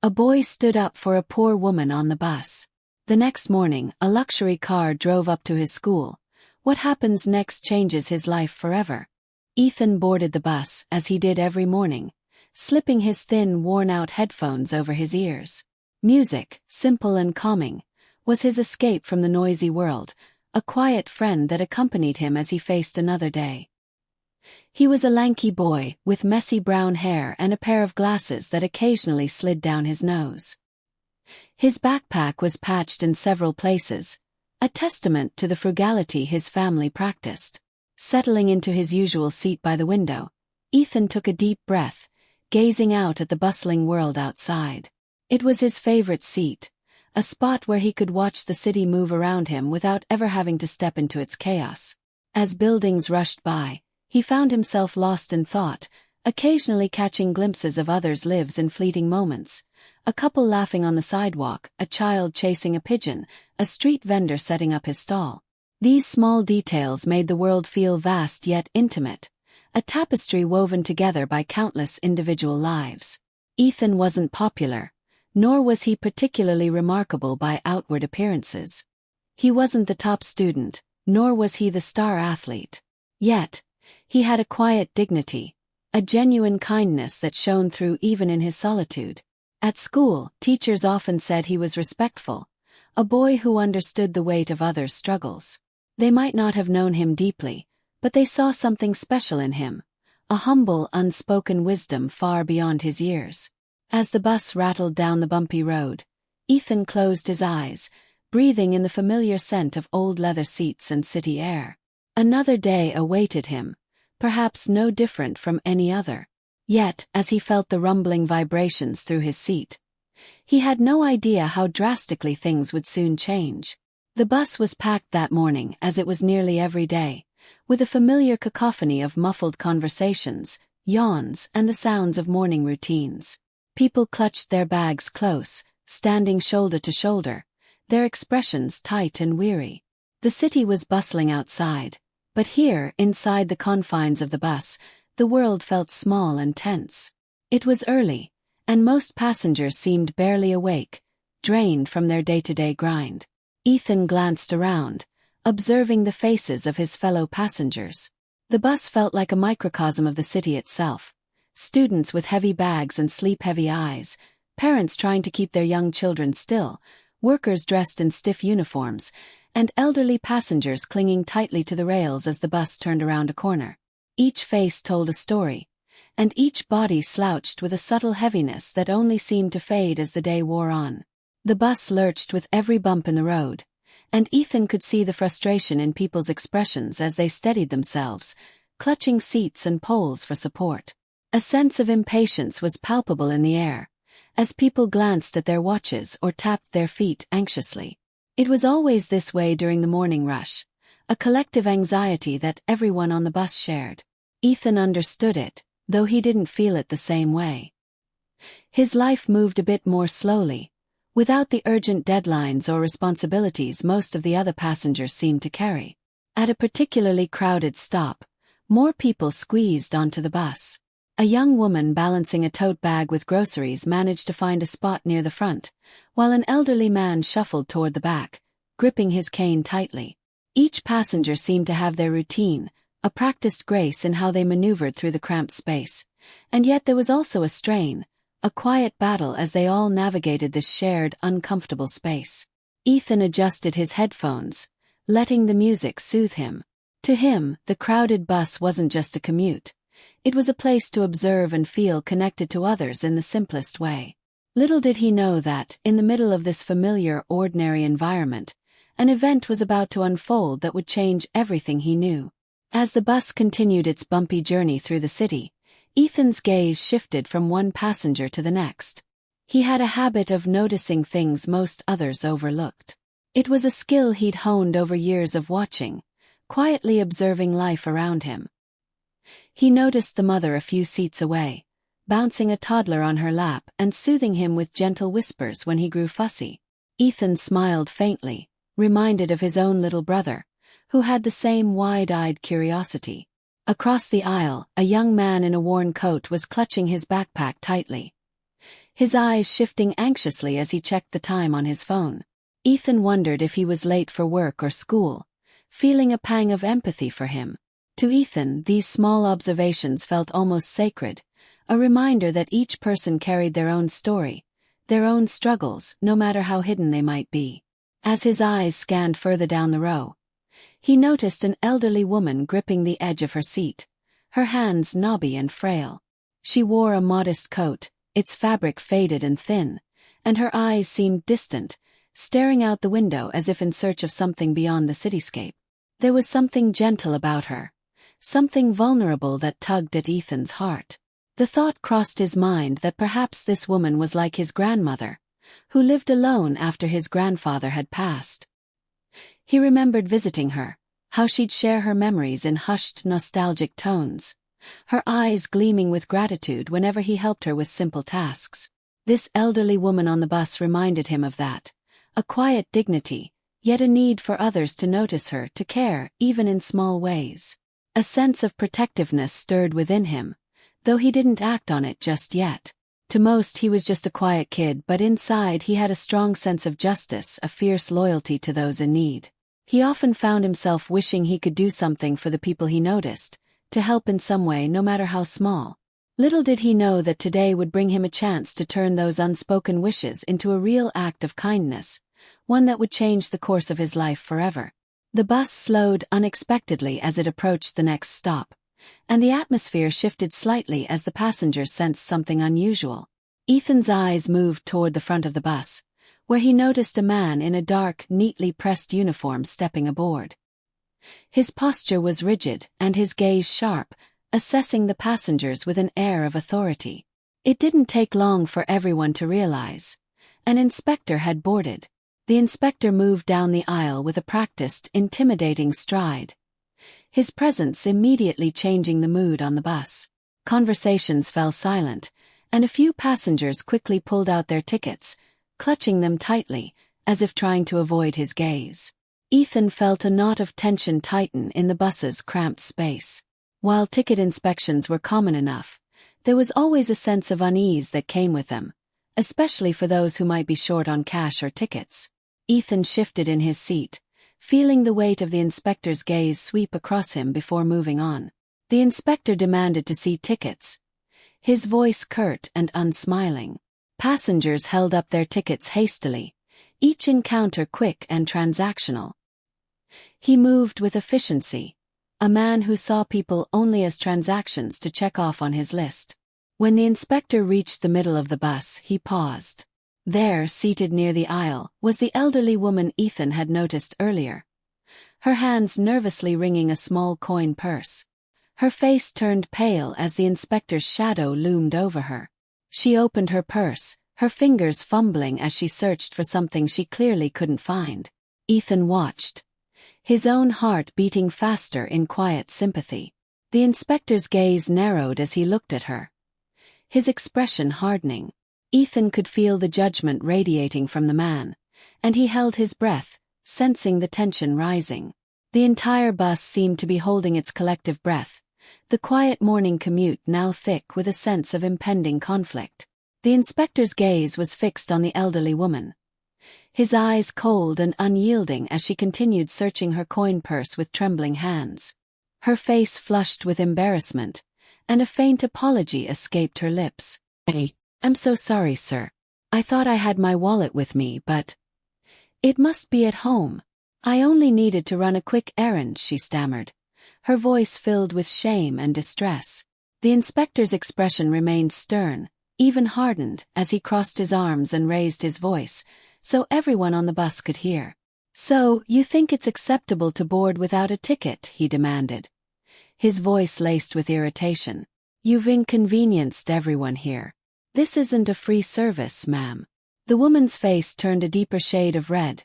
A boy stood up for a poor woman on the bus. The next morning, a luxury car drove up to his school. What happens next changes his life forever. Ethan boarded the bus, as he did every morning, slipping his thin, worn-out headphones over his ears. Music, simple and calming, was his escape from the noisy world, a quiet friend that accompanied him as he faced another day. He was a lanky boy, with messy brown hair and a pair of glasses that occasionally slid down his nose. His backpack was patched in several places, a testament to the frugality his family practiced. Settling into his usual seat by the window, Ethan took a deep breath, gazing out at the bustling world outside. It was his favorite seat, a spot where he could watch the city move around him without ever having to step into its chaos. As buildings rushed by, he found himself lost in thought, occasionally catching glimpses of others' lives in fleeting moments. A couple laughing on the sidewalk, a child chasing a pigeon, a street vendor setting up his stall. These small details made the world feel vast yet intimate, a tapestry woven together by countless individual lives. Ethan wasn't popular, nor was he particularly remarkable by outward appearances. He wasn't the top student, nor was he the star athlete. Yet, he had a quiet dignity, a genuine kindness that shone through even in his solitude. At school, teachers often said he was respectful, a boy who understood the weight of others' struggles. They might not have known him deeply, but they saw something special in him, a humble, unspoken wisdom far beyond his years. As the bus rattled down the bumpy road, Ethan closed his eyes, breathing in the familiar scent of old leather seats and city air. Another day awaited him, perhaps no different from any other. Yet, as he felt the rumbling vibrations through his seat, he had no idea how drastically things would soon change. The bus was packed that morning, as it was nearly every day, with a familiar cacophony of muffled conversations, yawns, and the sounds of morning routines. People clutched their bags close, standing shoulder to shoulder, their expressions tight and weary. The city was bustling outside, but here, inside the confines of the bus, the world felt small and tense. It was early, and most passengers seemed barely awake, drained from their day-to-day grind. Ethan glanced around, observing the faces of his fellow passengers. The bus felt like a microcosm of the city itself. Students with heavy bags and sleep-heavy eyes, parents trying to keep their young children still, workers dressed in stiff uniforms, and elderly passengers clinging tightly to the rails as the bus turned around a corner. Each face told a story, and each body slouched with a subtle heaviness that only seemed to fade as the day wore on. The bus lurched with every bump in the road, and Ethan could see the frustration in people's expressions as they steadied themselves, clutching seats and poles for support. A sense of impatience was palpable in the air, as people glanced at their watches or tapped their feet anxiously. It was always this way during the morning rush, a collective anxiety that everyone on the bus shared. Ethan understood it, though he didn't feel it the same way. His life moved a bit more slowly, without the urgent deadlines or responsibilities most of the other passengers seemed to carry. At a particularly crowded stop, more people squeezed onto the bus. A young woman balancing a tote bag with groceries managed to find a spot near the front, while an elderly man shuffled toward the back, gripping his cane tightly. Each passenger seemed to have their routine, a practiced grace in how they maneuvered through the cramped space. And yet there was also a strain, a quiet battle as they all navigated this shared, uncomfortable space. Ethan adjusted his headphones, letting the music soothe him. To him, the crowded bus wasn't just a commute. It was a place to observe and feel connected to others in the simplest way. Little did he know that, in the middle of this familiar, ordinary environment, an event was about to unfold that would change everything he knew. As the bus continued its bumpy journey through the city, Ethan's gaze shifted from one passenger to the next. He had a habit of noticing things most others overlooked. It was a skill he'd honed over years of watching, quietly observing life around him. He noticed the mother a few seats away, bouncing a toddler on her lap and soothing him with gentle whispers when he grew fussy. Ethan smiled faintly, reminded of his own little brother, who had the same wide-eyed curiosity. Across the aisle, a young man in a worn coat was clutching his backpack tightly. his eyes shifting anxiously as he checked the time on his phone. Ethan wondered if he was late for work or school, feeling a pang of empathy for him. To Ethan, these small observations felt almost sacred, a reminder that each person carried their own story, their own struggles, no matter how hidden they might be. As his eyes scanned further down the row, he noticed an elderly woman gripping the edge of her seat, her hands knobby and frail. She wore a modest coat, its fabric faded and thin, and her eyes seemed distant, staring out the window as if in search of something beyond the cityscape. There was something gentle about her, something vulnerable that tugged at Ethan's heart. The thought crossed his mind that perhaps this woman was like his grandmother, who lived alone after his grandfather had passed. He remembered visiting her, how she'd share her memories in hushed, nostalgic tones, her eyes gleaming with gratitude whenever he helped her with simple tasks. This elderly woman on the bus reminded him of that, a quiet dignity, yet a need for others to notice her, to care, even in small ways. A sense of protectiveness stirred within him, though he didn't act on it just yet. To most he was just a quiet kid, but inside he had a strong sense of justice, a fierce loyalty to those in need. He often found himself wishing he could do something for the people he noticed, to help in some way, no matter how small. Little did he know that today would bring him a chance to turn those unspoken wishes into a real act of kindness, one that would change the course of his life forever. The bus slowed unexpectedly as it approached the next stop, and the atmosphere shifted slightly as the passengers sensed something unusual. Ethan's eyes moved toward the front of the bus, where he noticed a man in a dark, neatly pressed uniform stepping aboard. His posture was rigid and his gaze sharp, assessing the passengers with an air of authority. It didn't take long for everyone to realize. An inspector had boarded. The inspector moved down the aisle with a practiced, intimidating stride, his presence immediately changing the mood on the bus. Conversations fell silent, and a few passengers quickly pulled out their tickets, clutching them tightly, as if trying to avoid his gaze. Ethan felt a knot of tension tighten in the bus's cramped space. While ticket inspections were common enough, there was always a sense of unease that came with them, especially for those who might be short on cash or tickets. Ethan shifted in his seat, feeling the weight of the inspector's gaze sweep across him before moving on. The inspector demanded to see tickets, his voice curt and unsmiling. Passengers held up their tickets hastily, each encounter quick and transactional. He moved with efficiency, a man who saw people only as transactions to check off on his list. When the inspector reached the middle of the bus, he paused. There, seated near the aisle, was the elderly woman Ethan had noticed earlier, her hands nervously ringing a small coin purse. Her face turned pale as the inspector's shadow loomed over her. She opened her purse, her fingers fumbling as she searched for something she clearly couldn't find. Ethan watched, his own heart beating faster in quiet sympathy. The inspector's gaze narrowed as he looked at her, his expression hardening. Ethan could feel the judgment radiating from the man, and he held his breath, sensing the tension rising. The entire bus seemed to be holding its collective breath, the quiet morning commute now thick with a sense of impending conflict. The inspector's gaze was fixed on the elderly woman, his eyes cold and unyielding as she continued searching her coin purse with trembling hands. Her face flushed with embarrassment, and a faint apology escaped her lips. "I'm so sorry, sir. I thought I had my wallet with me, but it must be at home. I only needed to run a quick errand," she stammered, her voice filled with shame and distress. The inspector's expression remained stern, even hardened, as he crossed his arms and raised his voice, so everyone on the bus could hear. "So, you think it's acceptable to board without a ticket?" he demanded, his voice laced with irritation. "You've inconvenienced everyone here. This isn't a free service, ma'am." The woman's face turned a deeper shade of red,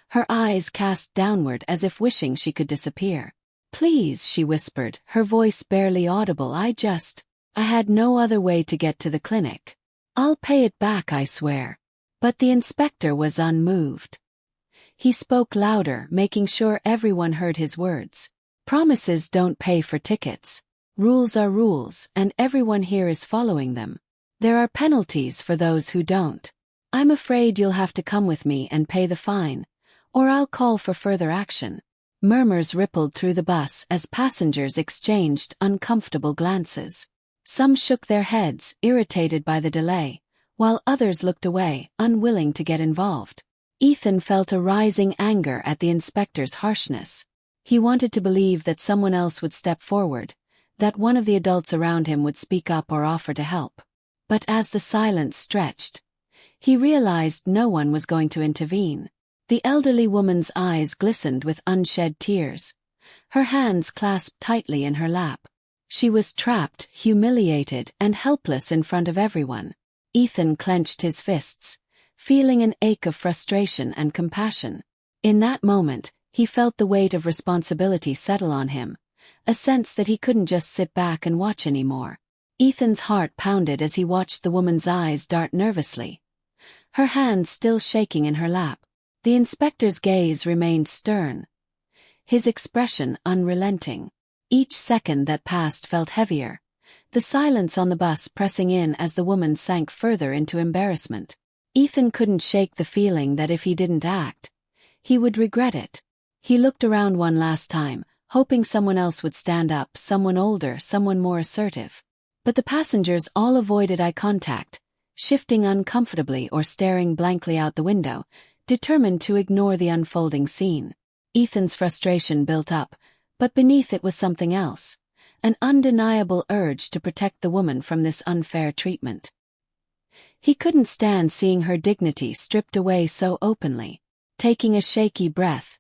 her eyes cast downward as if wishing she could disappear. "Please," she whispered, her voice barely audible, I had no other way to get to the clinic. I'll pay it back, I swear." But the inspector was unmoved. He spoke louder, making sure everyone heard his words. "Promises don't pay for tickets. Rules are rules, and everyone here is following them." There are penalties for those who don't. I'm afraid you'll have to come with me and pay the fine, or I'll call for further action. Murmurs rippled through the bus as passengers exchanged uncomfortable glances. Some shook their heads, irritated by the delay, while others looked away, unwilling to get involved. Ethan felt a rising anger at the inspector's harshness. He wanted to believe that someone else would step forward, that one of the adults around him would speak up or offer to help. But as the silence stretched, he realized no one was going to intervene. The elderly woman's eyes glistened with unshed tears. Her hands clasped tightly in her lap. She was trapped, humiliated, and helpless in front of everyone. Ethan clenched his fists, feeling an ache of frustration and compassion. In that moment, he felt the weight of responsibility settle on him, a sense that he couldn't just sit back and watch anymore. Ethan's heart pounded as he watched the woman's eyes dart nervously, her hands still shaking in her lap. The inspector's gaze remained stern, his expression unrelenting. Each second that passed felt heavier, the silence on the bus pressing in as the woman sank further into embarrassment. Ethan couldn't shake the feeling that if he didn't act, he would regret it. He looked around one last time, hoping someone else would stand up, someone older, someone more assertive. But the passengers all avoided eye contact, shifting uncomfortably or staring blankly out the window, determined to ignore the unfolding scene. Ethan's frustration built up, but beneath it was something else, an undeniable urge to protect the woman from this unfair treatment. He couldn't stand seeing her dignity stripped away so openly. Taking a shaky breath,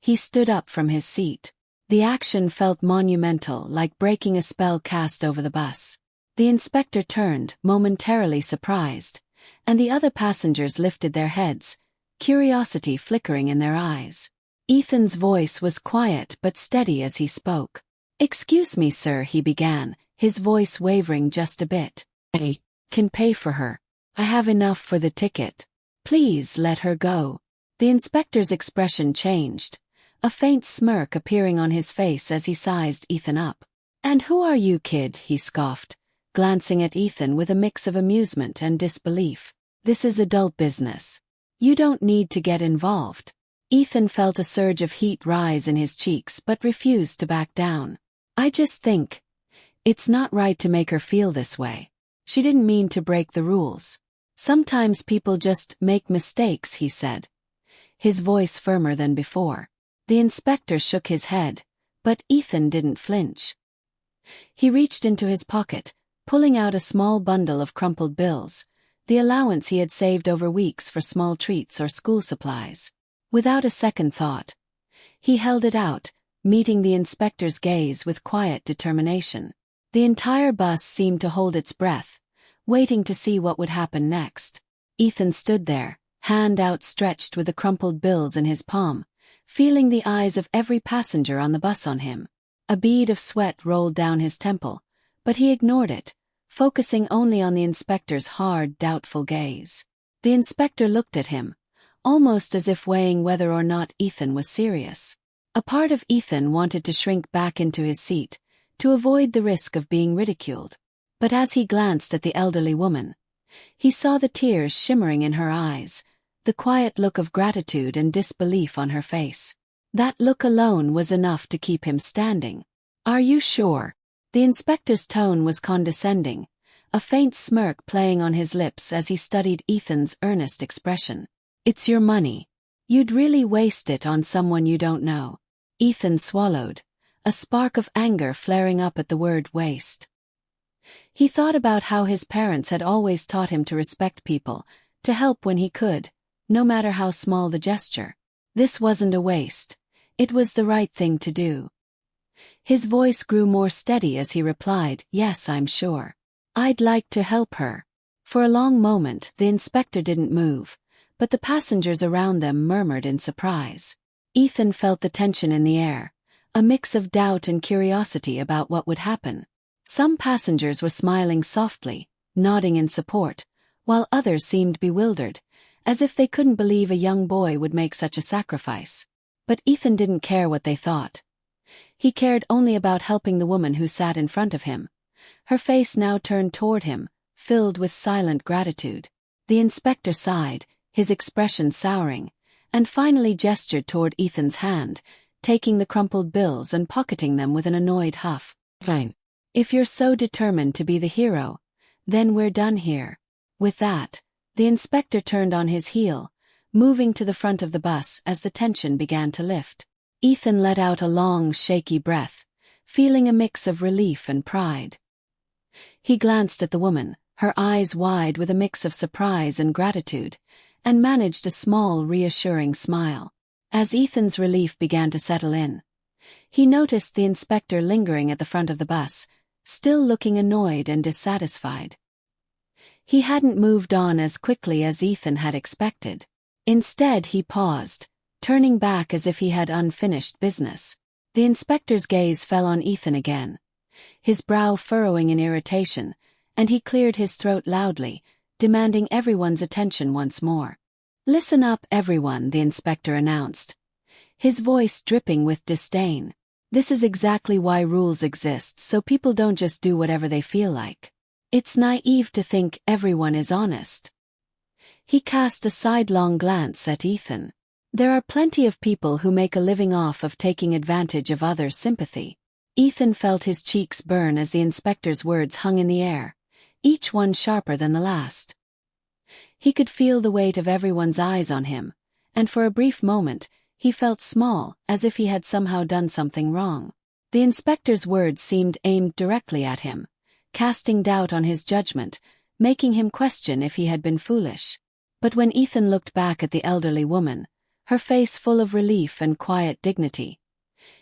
he stood up from his seat. The action felt monumental, like breaking a spell cast over the bus. The inspector turned, momentarily surprised, and the other passengers lifted their heads, curiosity flickering in their eyes. Ethan's voice was quiet but steady as he spoke. "Excuse me, sir," he began, his voice wavering just a bit. "I can pay for her. I have enough for the ticket. Please let her go." The inspector's expression changed, a faint smirk appearing on his face as he sized Ethan up. "And who are you, kid?" he scoffed, glancing at Ethan with a mix of amusement and disbelief. "This is adult business. You don't need to get involved." Ethan felt a surge of heat rise in his cheeks but refused to back down. "I just think it's not right to make her feel this way. She didn't mean to break the rules. Sometimes people just make mistakes," he said, his voice firmer than before. The inspector shook his head, but Ethan didn't flinch. He reached into his pocket, pulling out a small bundle of crumpled bills, the allowance he had saved over weeks for small treats or school supplies. Without a second thought, he held it out, meeting the inspector's gaze with quiet determination. The entire bus seemed to hold its breath, waiting to see what would happen next. Ethan stood there, hand outstretched with the crumpled bills in his palm, feeling the eyes of every passenger on the bus on him. A bead of sweat rolled down his temple, but he ignored it, focusing only on the inspector's hard, doubtful gaze. The inspector looked at him, almost as if weighing whether or not Ethan was serious. A part of Ethan wanted to shrink back into his seat, to avoid the risk of being ridiculed. But as he glanced at the elderly woman, he saw the tears shimmering in her eyes, the quiet look of gratitude and disbelief on her face. That look alone was enough to keep him standing. "Are you sure?" The inspector's tone was condescending, a faint smirk playing on his lips as he studied Ethan's earnest expression. "It's your money. You'd really waste it on someone you don't know." Ethan swallowed, a spark of anger flaring up at the word waste. He thought about how his parents had always taught him to respect people, to help when he could, no matter how small the gesture. This wasn't a waste. It was the right thing to do. His voice grew more steady as he replied, "Yes, I'm sure. I'd like to help her." For a long moment, the inspector didn't move, but the passengers around them murmured in surprise. Ethan felt the tension in the air, a mix of doubt and curiosity about what would happen. Some passengers were smiling softly, nodding in support, while others seemed bewildered, as if they couldn't believe a young boy would make such a sacrifice. But Ethan didn't care what they thought. He cared only about helping the woman who sat in front of him, her face now turned toward him, filled with silent gratitude. The inspector sighed, his expression souring, and finally gestured toward Ethan's hand, taking the crumpled bills and pocketing them with an annoyed huff. "Fine. If you're so determined to be the hero, then we're done here." With that, the inspector turned on his heel, moving to the front of the bus as the tension began to lift. Ethan let out a long, shaky breath, feeling a mix of relief and pride. He glanced at the woman, her eyes wide with a mix of surprise and gratitude, and managed a small, reassuring smile. As Ethan's relief began to settle in, he noticed the inspector lingering at the front of the bus, still looking annoyed and dissatisfied. He hadn't moved on as quickly as Ethan had expected. Instead, he paused, turning back as if he had unfinished business. The inspector's gaze fell on Ethan again, his brow furrowing in irritation, and he cleared his throat loudly, demanding everyone's attention once more. "Listen up, everyone," the inspector announced, his voice dripping with disdain. "This is exactly why rules exist, so people don't just do whatever they feel like. It's naive to think everyone is honest." He cast a sidelong glance at Ethan. There are plenty of people who make a living off of taking advantage of others' sympathy. Ethan felt his cheeks burn as the inspector's words hung in the air, each one sharper than the last. He could feel the weight of everyone's eyes on him, and for a brief moment, he felt small, as if he had somehow done something wrong. The inspector's words seemed aimed directly at him, casting doubt on his judgment, making him question if he had been foolish. But when Ethan looked back at the elderly woman, her face full of relief and quiet dignity,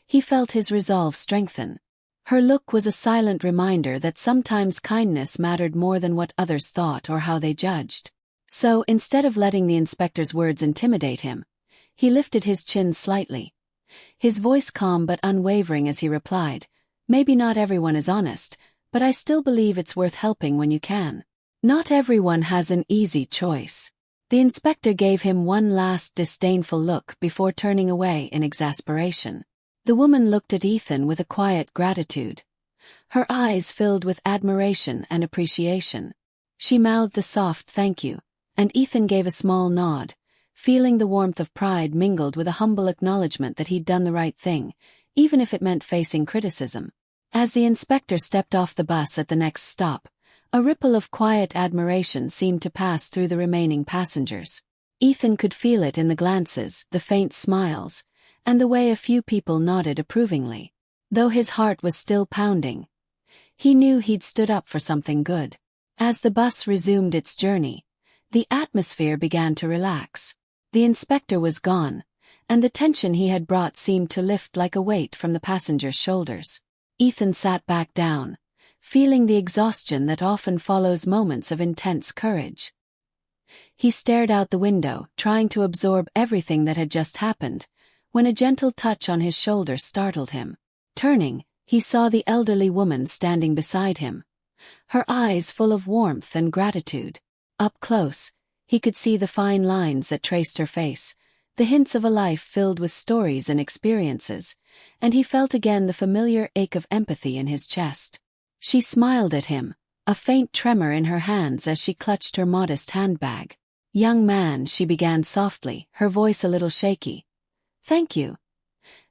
he felt his resolve strengthen. Her look was a silent reminder that sometimes kindness mattered more than what others thought or how they judged. So, instead of letting the inspector's words intimidate him, he lifted his chin slightly, his voice calm but unwavering as he replied, "Maybe not everyone is honest, but I still believe it's worth helping when you can. Not everyone has an easy choice." The inspector gave him one last disdainful look before turning away in exasperation. The woman looked at Ethan with a quiet gratitude, her eyes filled with admiration and appreciation. She mouthed a soft thank you, and Ethan gave a small nod, feeling the warmth of pride mingled with a humble acknowledgement that he'd done the right thing, even if it meant facing criticism. As the inspector stepped off the bus at the next stop, a ripple of quiet admiration seemed to pass through the remaining passengers. Ethan could feel it in the glances, the faint smiles, and the way a few people nodded approvingly. Though his heart was still pounding, he knew he'd stood up for something good. As the bus resumed its journey, the atmosphere began to relax. The inspector was gone, and the tension he had brought seemed to lift like a weight from the passengers' shoulders. Ethan sat back down, feeling the exhaustion that often follows moments of intense courage. He stared out the window, trying to absorb everything that had just happened, when a gentle touch on his shoulder startled him. Turning, he saw the elderly woman standing beside him, her eyes full of warmth and gratitude. Up close, he could see the fine lines that traced her face, the hints of a life filled with stories and experiences, and he felt again the familiar ache of empathy in his chest. She smiled at him, a faint tremor in her hands as she clutched her modest handbag. "Young man," she began softly, her voice a little shaky. "Thank you.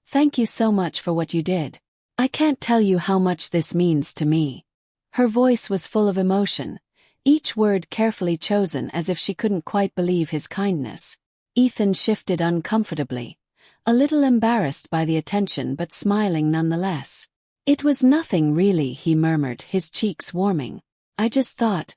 Thank you so much for what you did. I can't tell you how much this means to me." Her voice was full of emotion, each word carefully chosen as if she couldn't quite believe his kindness. Ethan shifted uncomfortably, a little embarrassed by the attention but smiling nonetheless. "It was nothing really," he murmured, his cheeks warming. "I just thought,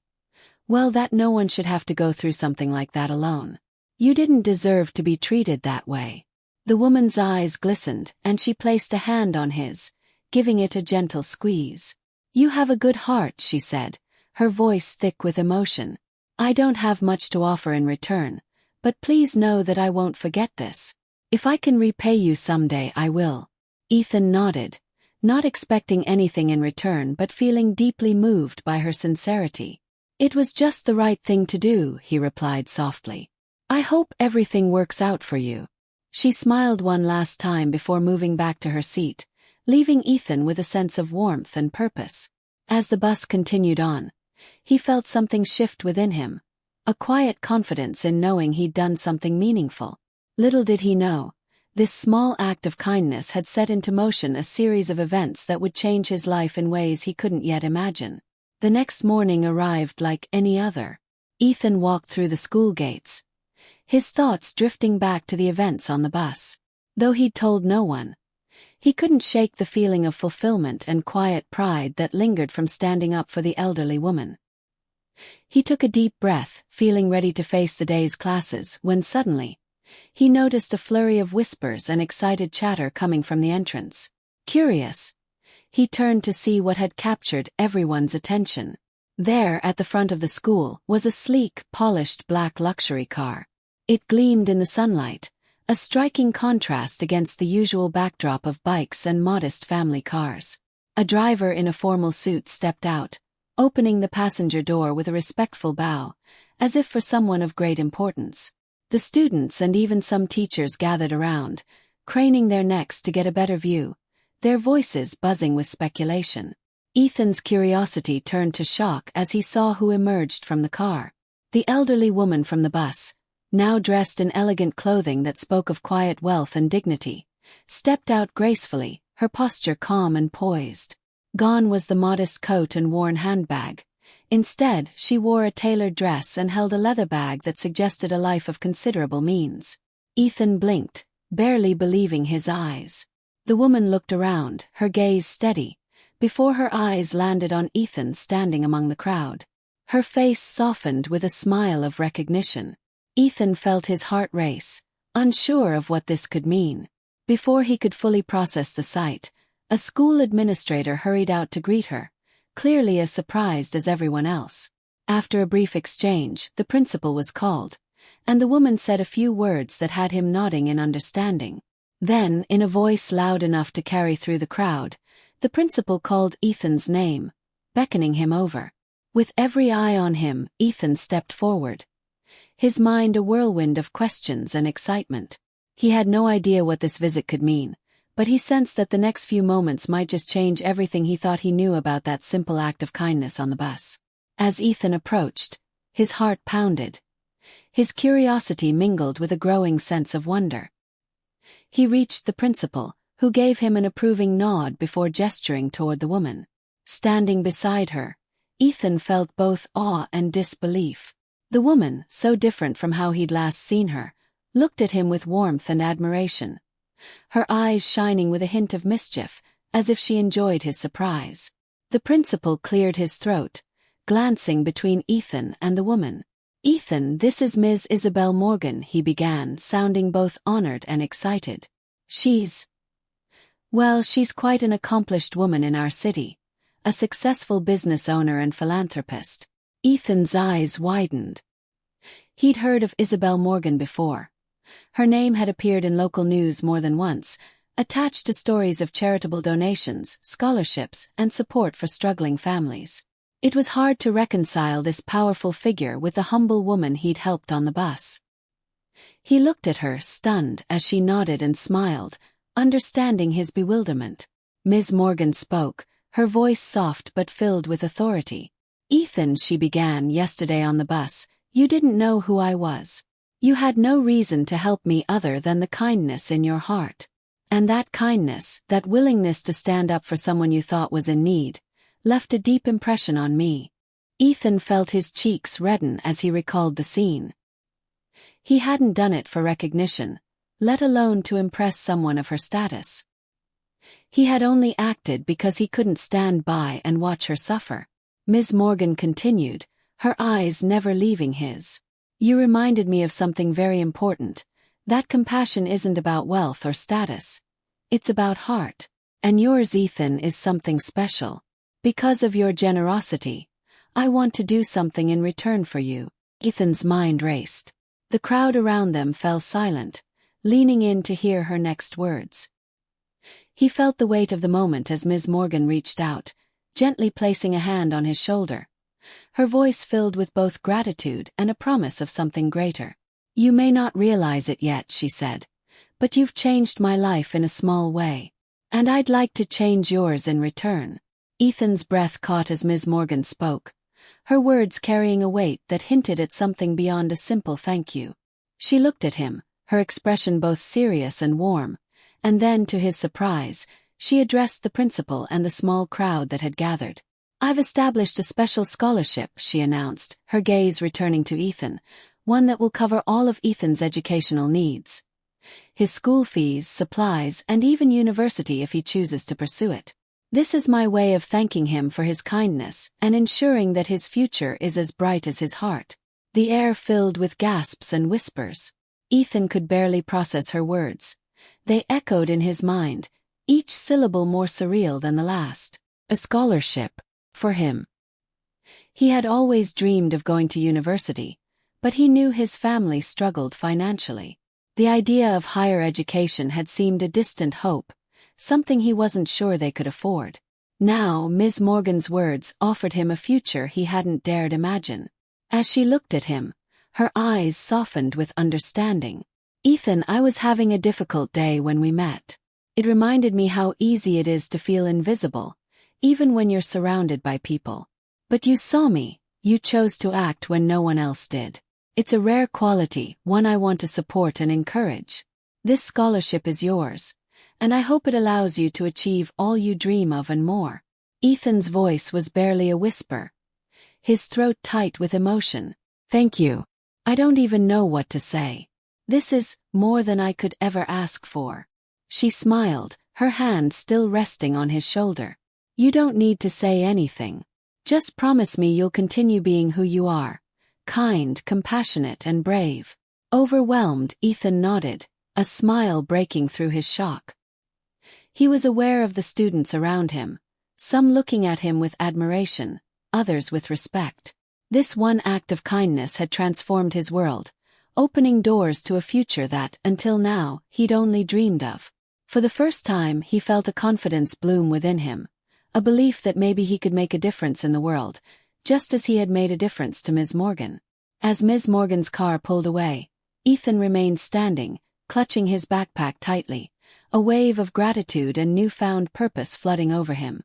well, that no one should have to go through something like that alone. You didn't deserve to be treated that way." The woman's eyes glistened, and she placed a hand on his, giving it a gentle squeeze. "You have a good heart," she said, her voice thick with emotion. "I don't have much to offer in return, but please know that I won't forget this. If I can repay you someday, I will." Ethan nodded, not expecting anything in return but feeling deeply moved by her sincerity. "It was just the right thing to do," he replied softly. "I hope everything works out for you." She smiled one last time before moving back to her seat, leaving Ethan with a sense of warmth and purpose. As the bus continued on, He felt something shift within him, a quiet confidence in knowing he'd done something meaningful. Little did he know, this small act of kindness had set into motion a series of events that would change his life in ways he couldn't yet imagine. The next morning arrived like any other. Ethan walked through the school gates, his thoughts drifting back to the events on the bus. Though he'd told no one, he couldn't shake the feeling of fulfillment and quiet pride that lingered from standing up for the elderly woman. He took a deep breath, feeling ready to face the day's classes, when suddenly, he noticed a flurry of whispers and excited chatter coming from the entrance. Curious, he turned to see what had captured everyone's attention. There, at the front of the school, was a sleek, polished black luxury car. It gleamed in the sunlight, a striking contrast against the usual backdrop of bikes and modest family cars. A driver in a formal suit stepped out, opening the passenger door with a respectful bow, as if for someone of great importance. The students and even some teachers gathered around, craning their necks to get a better view, their voices buzzing with speculation. Ethan's curiosity turned to shock as he saw who emerged from the car. The elderly woman from the bus, now dressed in elegant clothing that spoke of quiet wealth and dignity, stepped out gracefully, her posture calm and poised. Gone was the modest coat and worn handbag. Instead, she wore a tailored dress and held a leather bag that suggested a life of considerable means. Ethan blinked, barely believing his eyes. The woman looked around, her gaze steady, before her eyes landed on Ethan standing among the crowd. Her face softened with a smile of recognition. Ethan felt his heart race, unsure of what this could mean. Before he could fully process the sight, a school administrator hurried out to greet her, clearly as surprised as everyone else. After a brief exchange, the principal was called, and the woman said a few words that had him nodding in understanding. Then, in a voice loud enough to carry through the crowd, the principal called Ethan's name, beckoning him over. With every eye on him, Ethan stepped forward, his mind a whirlwind of questions and excitement. He had no idea what this visit could mean, but he sensed that the next few moments might just change everything he thought he knew about that simple act of kindness on the bus. As Ethan approached, his heart pounded. His curiosity mingled with a growing sense of wonder. He reached the principal, who gave him an approving nod before gesturing toward the woman. Standing beside her, Ethan felt both awe and disbelief. The woman, so different from how he'd last seen her, looked at him with warmth and admiration, her eyes shining with a hint of mischief, as if she enjoyed his surprise. The principal cleared his throat, glancing between Ethan and the woman. "Ethan, this is Ms. Isabel Morgan," he began, sounding both honored and excited. She's quite an accomplished woman in our city, a successful business owner and philanthropist." Ethan's eyes widened. He'd heard of Isabel Morgan before. Her name had appeared in local news more than once, attached to stories of charitable donations, scholarships, and support for struggling families. It was hard to reconcile this powerful figure with the humble woman he'd helped on the bus. He looked at her, stunned, as she nodded and smiled, understanding his bewilderment. Ms. Morgan spoke, her voice soft but filled with authority. "Ethan," she began, "yesterday on the bus, you didn't know who I was. You had no reason to help me other than the kindness in your heart. And that kindness, that willingness to stand up for someone you thought was in need, left a deep impression on me." Ethan felt his cheeks redden as he recalled the scene. He hadn't done it for recognition, let alone to impress someone of her status. He had only acted because he couldn't stand by and watch her suffer. Ms. Morgan continued, her eyes never leaving his. "You reminded me of something very important. That compassion isn't about wealth or status. It's about heart. And yours, Ethan, is something special. Because of your generosity, I want to do something in return for you." Ethan's mind raced. The crowd around them fell silent, leaning in to hear her next words. He felt the weight of the moment as Ms. Morgan reached out, gently placing a hand on his shoulder, her voice filled with both gratitude and a promise of something greater. "You may not realize it yet," she said, "but you've changed my life in a small way. And I'd like to change yours in return." Ethan's breath caught as Ms. Morgan spoke, her words carrying a weight that hinted at something beyond a simple thank you. She looked at him, her expression both serious and warm, and then, to his surprise, she addressed the principal and the small crowd that had gathered. "I've established a special scholarship," she announced, her gaze returning to Ethan, "one that will cover all of Ethan's educational needs. His school fees, supplies, and even university if he chooses to pursue it. This is my way of thanking him for his kindness and ensuring that his future is as bright as his heart." The air filled with gasps and whispers. Ethan could barely process her words. They echoed in his mind, each syllable more surreal than the last. A scholarship. For him. He had always dreamed of going to university, but he knew his family struggled financially. The idea of higher education had seemed a distant hope, something he wasn't sure they could afford. Now, Ms. Morgan's words offered him a future he hadn't dared imagine. As she looked at him, her eyes softened with understanding. "Ethan, I was having a difficult day when we met. It reminded me how easy it is to feel invisible, even when you're surrounded by people. But you saw me, you chose to act when no one else did. It's a rare quality, one I want to support and encourage. This scholarship is yours, and I hope it allows you to achieve all you dream of and more." Ethan's voice was barely a whisper, his throat tight with emotion. "Thank you. I don't even know what to say. This is more than I could ever ask for." She smiled, her hand still resting on his shoulder. "You don't need to say anything. Just promise me you'll continue being who you are, kind, compassionate, and brave." Overwhelmed, Ethan nodded, a smile breaking through his shock. He was aware of the students around him, some looking at him with admiration, others with respect. This one act of kindness had transformed his world, opening doors to a future that, until now, he'd only dreamed of. For the first time, he felt a confidence bloom within him, a belief that maybe he could make a difference in the world, just as he had made a difference to Ms. Morgan. As Ms. Morgan's car pulled away, Ethan remained standing, clutching his backpack tightly, a wave of gratitude and newfound purpose flooding over him.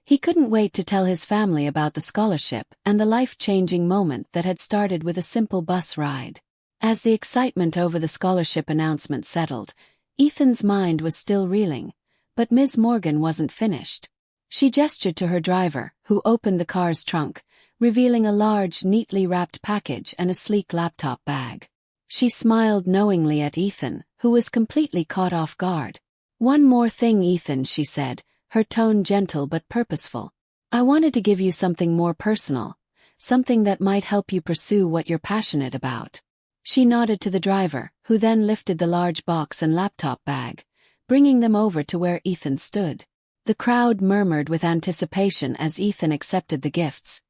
He couldn't wait to tell his family about the scholarship and the life-changing moment that had started with a simple bus ride. As the excitement over the scholarship announcement settled, Ethan's mind was still reeling, but Ms. Morgan wasn't finished. She gestured to her driver, who opened the car's trunk, revealing a large, neatly wrapped package and a sleek laptop bag. She smiled knowingly at Ethan, who was completely caught off guard. "One more thing, Ethan," she said, her tone gentle but purposeful. "I wanted to give you something more personal, something that might help you pursue what you're passionate about." She nodded to the driver, who then lifted the large box and laptop bag, bringing them over to where Ethan stood. The crowd murmured with anticipation as Ethan accepted the gifts,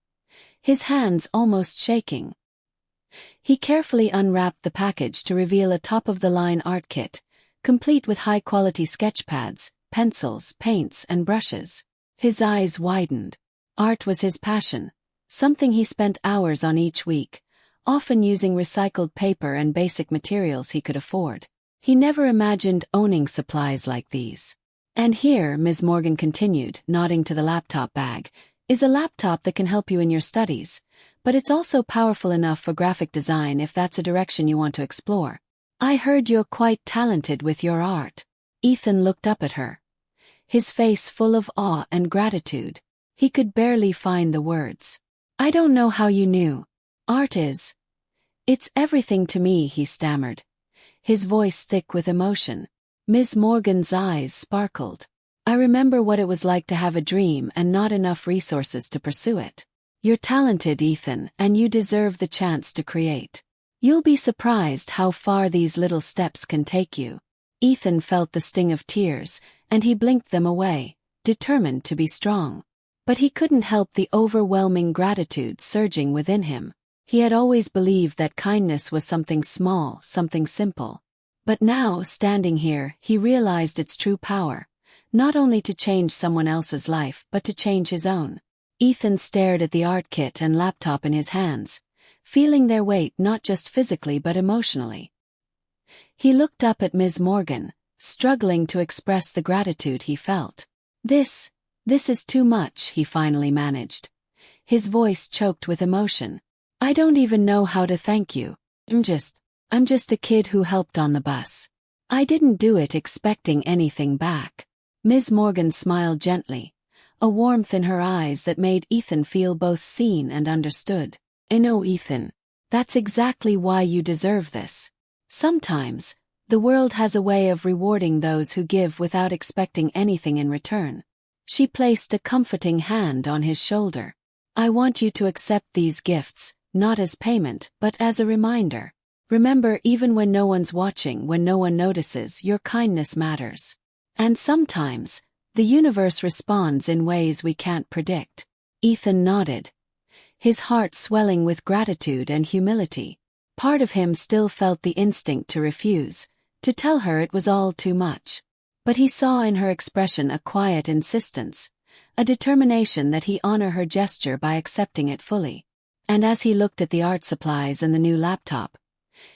his hands almost shaking. He carefully unwrapped the package to reveal a top-of-the-line art kit, complete with high-quality sketch pads, pencils, paints, and brushes. His eyes widened. Art was his passion, something he spent hours on each week, often using recycled paper and basic materials he could afford. He never imagined owning supplies like these. "And here," Ms. Morgan continued, nodding to the laptop bag, "is a laptop that can help you in your studies, but it's also powerful enough for graphic design if that's a direction you want to explore. I heard you're quite talented with your art." Ethan looked up at her, his face full of awe and gratitude. He could barely find the words. "I don't know how you knew. Art is... it's everything to me," he stammered, his voice thick with emotion. Ms. Morgan's eyes sparkled. "I remember what it was like to have a dream and not enough resources to pursue it. You're talented, Ethan, and you deserve the chance to create. You'll be surprised how far these little steps can take you." Ethan felt the sting of tears, and he blinked them away, determined to be strong. But he couldn't help the overwhelming gratitude surging within him. He had always believed that kindness was something small, something simple. But now, standing here, he realized its true power, not only to change someone else's life but to change his own. Ethan stared at the art kit and laptop in his hands, feeling their weight not just physically but emotionally. He looked up at Ms. Morgan, struggling to express the gratitude he felt. This is too much," he finally managed, his voice choked with emotion. "I don't even know how to thank you. I'm just a kid who helped on the bus. I didn't do it expecting anything back." Ms. Morgan smiled gently, a warmth in her eyes that made Ethan feel both seen and understood. "I know, Ethan. That's exactly why you deserve this. Sometimes, the world has a way of rewarding those who give without expecting anything in return." She placed a comforting hand on his shoulder. "I want you to accept these gifts, not as payment, but as a reminder. Remember, even when no one's watching, when no one notices, your kindness matters. And sometimes, the universe responds in ways we can't predict." Ethan nodded, his heart swelling with gratitude and humility. Part of him still felt the instinct to refuse, to tell her it was all too much. But he saw in her expression a quiet insistence, a determination that he honor her gesture by accepting it fully. And as he looked at the art supplies and the new laptop,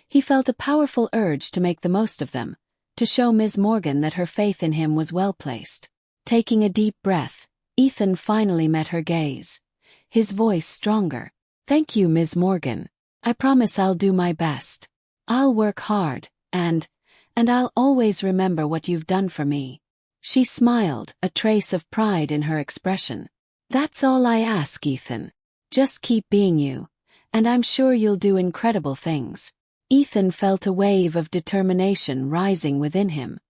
he felt a powerful urge to make the most of them, to show Ms. Morgan that her faith in him was well placed. Taking a deep breath, Ethan finally met her gaze, his voice stronger. "Thank you, Ms. Morgan. I promise I'll do my best. I'll work hard, and I'll always remember what you've done for me." She smiled, a trace of pride in her expression. "That's all I ask, Ethan. Just keep being you, and I'm sure you'll do incredible things." Ethan felt a wave of determination rising within him.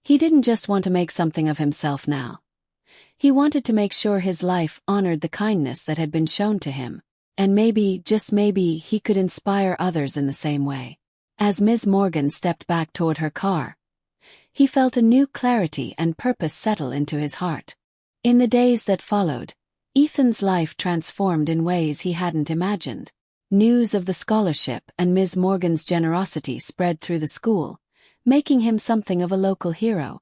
He didn't just want to make something of himself now. He wanted to make sure his life honored the kindness that had been shown to him, and maybe, just maybe, he could inspire others in the same way. As Ms. Morgan stepped back toward her car, he felt a new clarity and purpose settle into his heart. In the days that followed, Ethan's life transformed in ways he hadn't imagined. News of the scholarship and Ms. Morgan's generosity spread through the school, making him something of a local hero.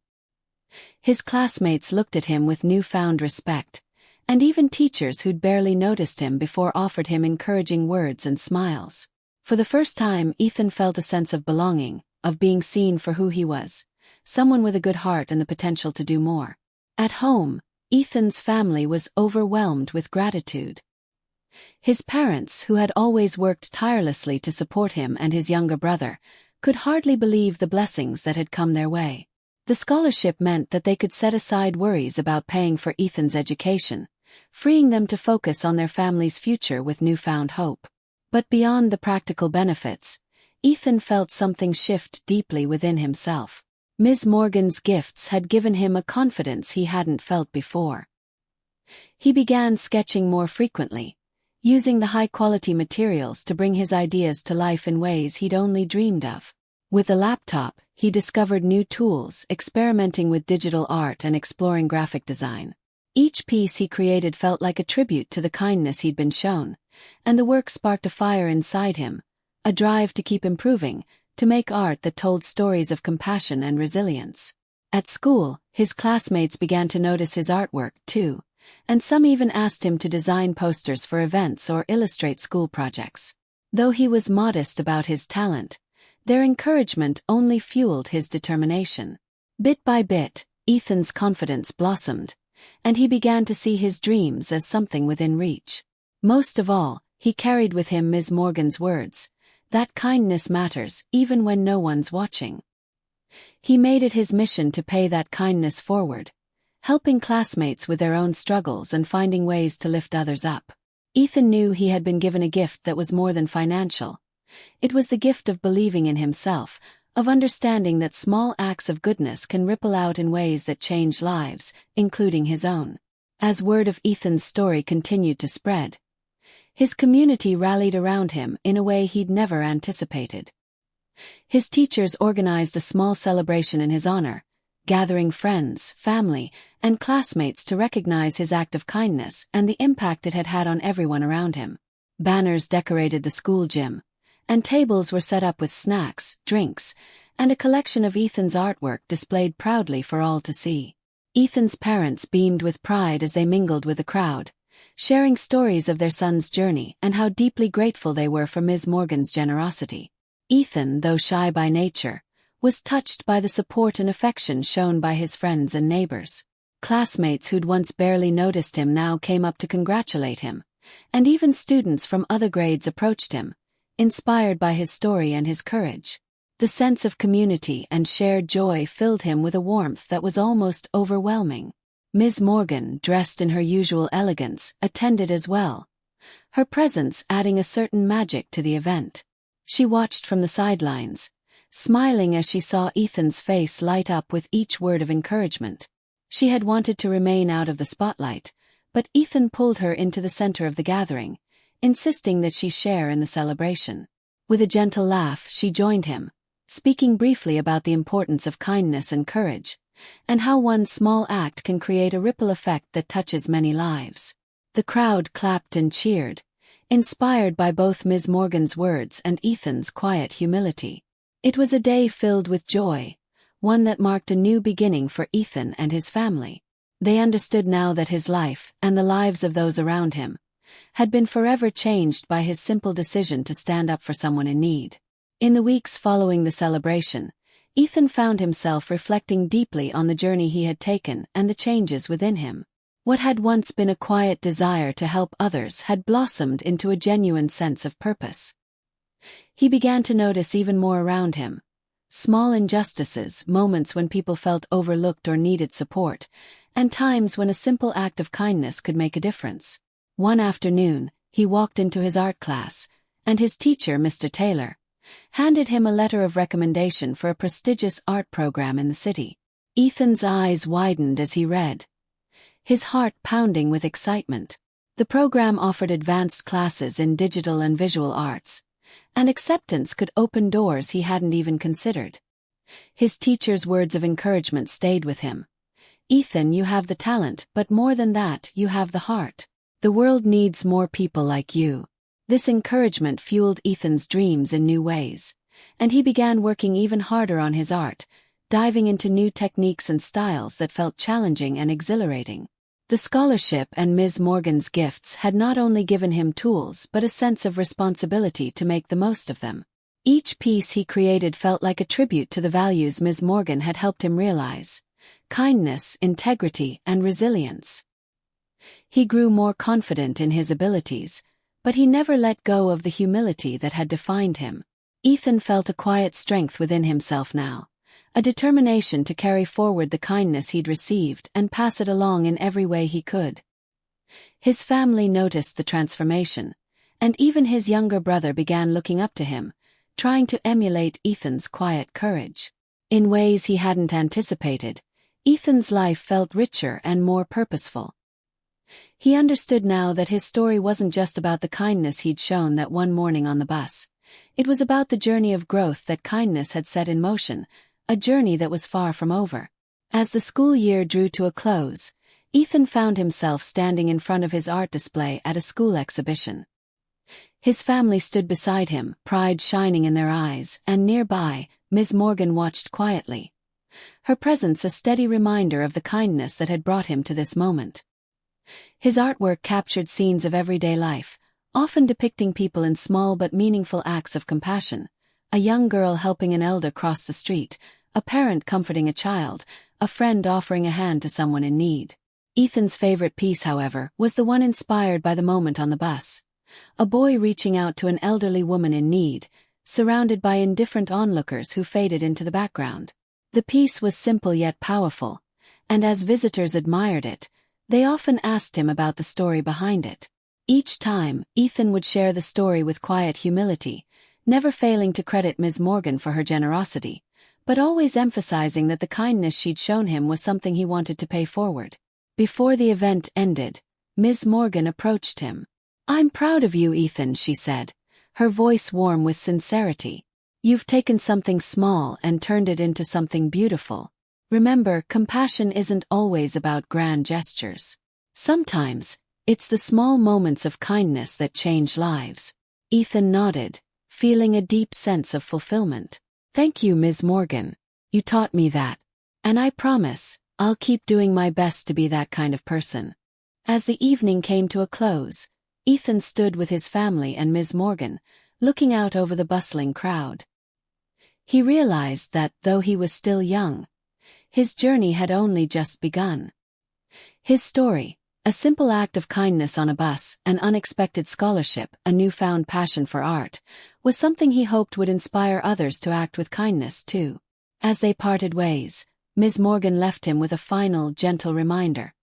His classmates looked at him with newfound respect, and even teachers who'd barely noticed him before offered him encouraging words and smiles. For the first time, Ethan felt a sense of belonging, of being seen for who he was, someone with a good heart and the potential to do more. At home, Ethan's family was overwhelmed with gratitude. His parents, who had always worked tirelessly to support him and his younger brother, could hardly believe the blessings that had come their way. The scholarship meant that they could set aside worries about paying for Ethan's education, freeing them to focus on their family's future with newfound hope. But beyond the practical benefits, Ethan felt something shift deeply within himself. Ms. Morgan's gifts had given him a confidence he hadn't felt before. He began sketching more frequently, using the high-quality materials to bring his ideas to life in ways he'd only dreamed of. With a laptop, he discovered new tools, experimenting with digital art and exploring graphic design. Each piece he created felt like a tribute to the kindness he'd been shown, and the work sparked a fire inside him, a drive to keep improving, to make art that told stories of compassion and resilience. At school, his classmates began to notice his artwork, too, and some even asked him to design posters for events or illustrate school projects. Though he was modest about his talent, their encouragement only fueled his determination. Bit by bit, Ethan's confidence blossomed, and he began to see his dreams as something within reach. Most of all, he carried with him Ms. Morgan's words, that kindness matters even when no one's watching. He made it his mission to pay that kindness forward, helping classmates with their own struggles and finding ways to lift others up. Ethan knew he had been given a gift that was more than financial. It was the gift of believing in himself, of understanding that small acts of goodness can ripple out in ways that change lives, including his own. As word of Ethan's story continued to spread, his community rallied around him in a way he'd never anticipated. His teachers organized a small celebration in his honor, gathering friends, family, and classmates to recognize his act of kindness and the impact it had had on everyone around him. Banners decorated the school gym, and tables were set up with snacks, drinks, and a collection of Ethan's artwork displayed proudly for all to see. Ethan's parents beamed with pride as they mingled with the crowd, sharing stories of their son's journey and how deeply grateful they were for Ms. Morgan's generosity. Ethan, though shy by nature, was touched by the support and affection shown by his friends and neighbors. Classmates who'd once barely noticed him now came up to congratulate him, and even students from other grades approached him, inspired by his story and his courage. The sense of community and shared joy filled him with a warmth that was almost overwhelming. Ms. Morgan, dressed in her usual elegance, attended as well, her presence adding a certain magic to the event. She watched from the sidelines, smiling as she saw Ethan's face light up with each word of encouragement. She had wanted to remain out of the spotlight, but Ethan pulled her into the center of the gathering, insisting that she share in the celebration. With a gentle laugh, she joined him, speaking briefly about the importance of kindness and courage, and how one small act can create a ripple effect that touches many lives. The crowd clapped and cheered, inspired by both Ms. Morgan's words and Ethan's quiet humility. It was a day filled with joy, one that marked a new beginning for Ethan and his family. They understood now that his life, and the lives of those around him, had been forever changed by his simple decision to stand up for someone in need. In the weeks following the celebration, Ethan found himself reflecting deeply on the journey he had taken and the changes within him. What had once been a quiet desire to help others had blossomed into a genuine sense of purpose. He began to notice even more around him. Small injustices, moments when people felt overlooked or needed support, and times when a simple act of kindness could make a difference. One afternoon, he walked into his art class, and his teacher, Mr. Taylor, handed him a letter of recommendation for a prestigious art program in the city. Ethan's eyes widened as he read, his heart pounding with excitement. The program offered advanced classes in digital and visual arts, and acceptance could open doors he hadn't even considered. His teacher's words of encouragement stayed with him. "Ethan, you have the talent, but more than that, you have the heart. The world needs more people like you." This encouragement fueled Ethan's dreams in new ways, and he began working even harder on his art, diving into new techniques and styles that felt challenging and exhilarating. The scholarship and Ms. Morgan's gifts had not only given him tools but a sense of responsibility to make the most of them. Each piece he created felt like a tribute to the values Ms. Morgan had helped him realize: kindness, integrity, and resilience. He grew more confident in his abilities, but he never let go of the humility that had defined him. Ethan felt a quiet strength within himself now, a determination to carry forward the kindness he'd received and pass it along in every way he could. His family noticed the transformation, and even his younger brother began looking up to him, trying to emulate Ethan's quiet courage. In ways he hadn't anticipated, Ethan's life felt richer and more purposeful. He understood now that his story wasn't just about the kindness he'd shown that one morning on the bus. It was about the journey of growth that kindness had set in motion, a journey that was far from over. As the school year drew to a close, Ethan found himself standing in front of his art display at a school exhibition. His family stood beside him, pride shining in their eyes, and nearby, Ms. Morgan watched quietly, her presence a steady reminder of the kindness that had brought him to this moment. His artwork captured scenes of everyday life, often depicting people in small but meaningful acts of compassion: a young girl helping an elder cross the street, a parent comforting a child, a friend offering a hand to someone in need. Ethan's favorite piece, however, was the one inspired by the moment on the bus: a boy reaching out to an elderly woman in need, surrounded by indifferent onlookers who faded into the background. The piece was simple yet powerful, and as visitors admired it, they often asked him about the story behind it. Each time, Ethan would share the story with quiet humility, never failing to credit Ms. Morgan for her generosity, but always emphasizing that the kindness she'd shown him was something he wanted to pay forward. Before the event ended, Ms. Morgan approached him. "I'm proud of you, Ethan," she said, her voice warm with sincerity. "You've taken something small and turned it into something beautiful. Remember, compassion isn't always about grand gestures. Sometimes, it's the small moments of kindness that change lives." Ethan nodded, feeling a deep sense of fulfillment. "Thank you, Ms. Morgan. You taught me that. And I promise, I'll keep doing my best to be that kind of person." As the evening came to a close, Ethan stood with his family and Ms. Morgan, looking out over the bustling crowd. He realized that, though he was still young, his journey had only just begun. His story, a simple act of kindness on a bus, an unexpected scholarship, a newfound passion for art, was something he hoped would inspire others to act with kindness too. As they parted ways, Ms. Morgan left him with a final, gentle reminder.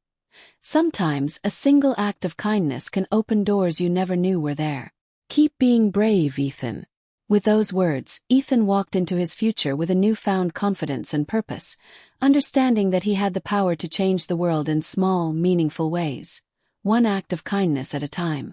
Sometimes a single act of kindness can open doors you never knew were there. Keep being brave, Ethan. With those words, Ethan walked into his future with a newfound confidence and purpose, understanding that he had the power to change the world in small, meaningful ways, one act of kindness at a time.